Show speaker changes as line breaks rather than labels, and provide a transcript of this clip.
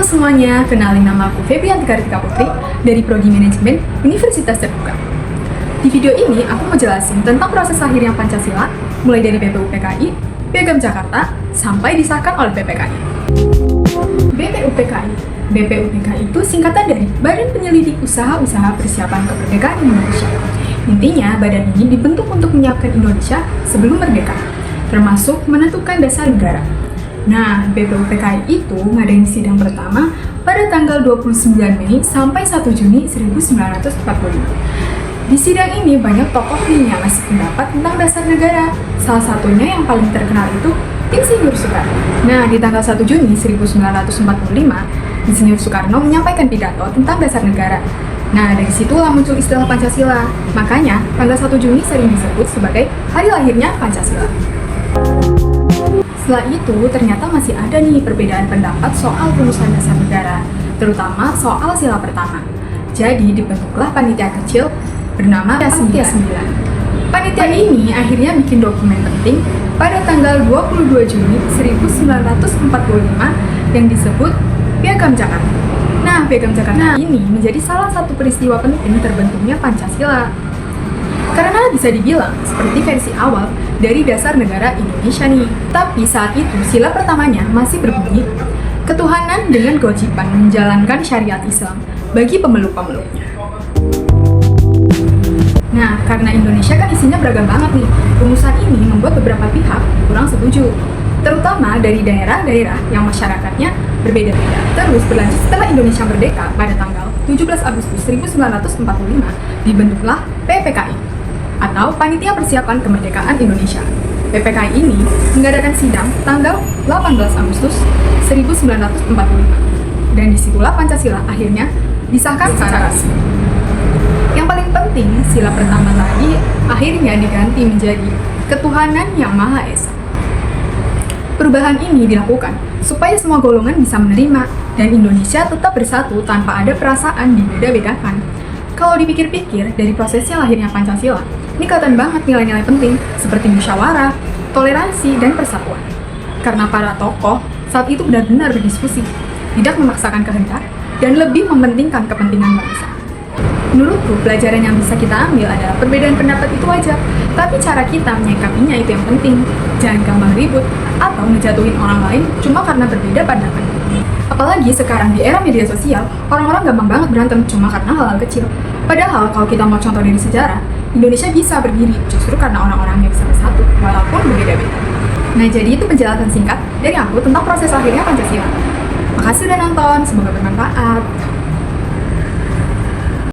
semuanya, kenalin nama aku Febrianti Kartika Putri dari Prodi Manajemen Universitas Terbuka. Di video ini aku mau jelasin tentang proses lahirnya Pancasila, mulai dari BPUPKI, Piagam Jakarta, sampai disahkan oleh PPKI. BPUPKI. BPUPKI itu singkatan dari Badan Penyelidik Usaha-Usaha Persiapan Kemerdekaan Indonesia. Intinya, badan ini dibentuk untuk menyiapkan Indonesia sebelum merdeka, termasuk menentukan dasar negara. Nah, BPUPKI itu ngadain sidang pertama pada tanggal 29 Mei sampai 1 Juni 1945. Di sidang ini banyak tokoh nih yang ngasih pendapat tentang dasar negara. Salah satunya yang paling terkenal itu Insinyur Soekarno. Nah, di tanggal 1 Juni 1945, Insinyur Soekarno menyampaikan pidato tentang dasar negara. Nah, dari situlah muncul istilah Pancasila. Makanya, tanggal 1 Juni sering disebut sebagai hari lahirnya Pancasila. Setelah itu, ternyata masih ada nih perbedaan pendapat soal rumusan dasar negara, terutama soal sila pertama. Jadi, dibentuklah panitia kecil bernama Panitia 9. Panitia ini akhirnya bikin dokumen penting pada tanggal 22 Juni 1945 yang disebut Piagam Jakarta. Nah, Piagam Jakarta ini menjadi salah satu peristiwa penting terbentuknya Pancasila. Karena bisa dibilang seperti versi awal dari dasar negara Indonesia nih. Tapi saat itu sila pertamanya masih berbunyi ketuhanan dengan kewajiban menjalankan syariat Islam bagi pemeluk-pemeluknya. Nah, karena Indonesia kan isinya beragam banget nih, rumusan ini membuat beberapa pihak kurang setuju, terutama dari daerah-daerah yang masyarakatnya berbeda-beda. Terus berlanjut setelah Indonesia merdeka pada tanggal 17 Agustus 1945, dibentuklah PPKI, atau Panitia Persiapan Kemerdekaan Indonesia. PPKI ini mengadakan sidang tanggal 18 Agustus 1945, dan disitulah Pancasila akhirnya disahkan secara resmi. Yang paling penting, sila pertama tadi akhirnya diganti menjadi ketuhanan yang Maha Esa. Perubahan ini dilakukan supaya semua golongan bisa menerima dan Indonesia tetap bersatu tanpa ada perasaan dibeda-bedakan. Kalau dipikir-pikir dari prosesnya lahirnya Pancasila, ini kelihatan banget nilai-nilai penting seperti musyawarah, toleransi, dan persatuan. Karena para tokoh saat itu benar-benar berdiskusi, tidak memaksakan kehendak, dan lebih mementingkan kepentingan bangsa. Menurutku, pelajaran yang bisa kita ambil adalah perbedaan pendapat itu wajar, tapi cara kita menyikapinya itu yang penting. Jangan gampang ribut atau ngejatuhin orang lain cuma karena berbeda pandangan. Apalagi sekarang di era media sosial, orang-orang gampang banget berantem cuma karena hal-hal kecil. Padahal kalau kita mau contoh dari sejarah, Indonesia bisa berdiri justru karena orang-orangnya bisa bersatu, walaupun berbeda-beda. Nah, jadi itu penjelasan singkat dari aku tentang proses lahirnya Pancasila. Makasih udah nonton, semoga bermanfaat.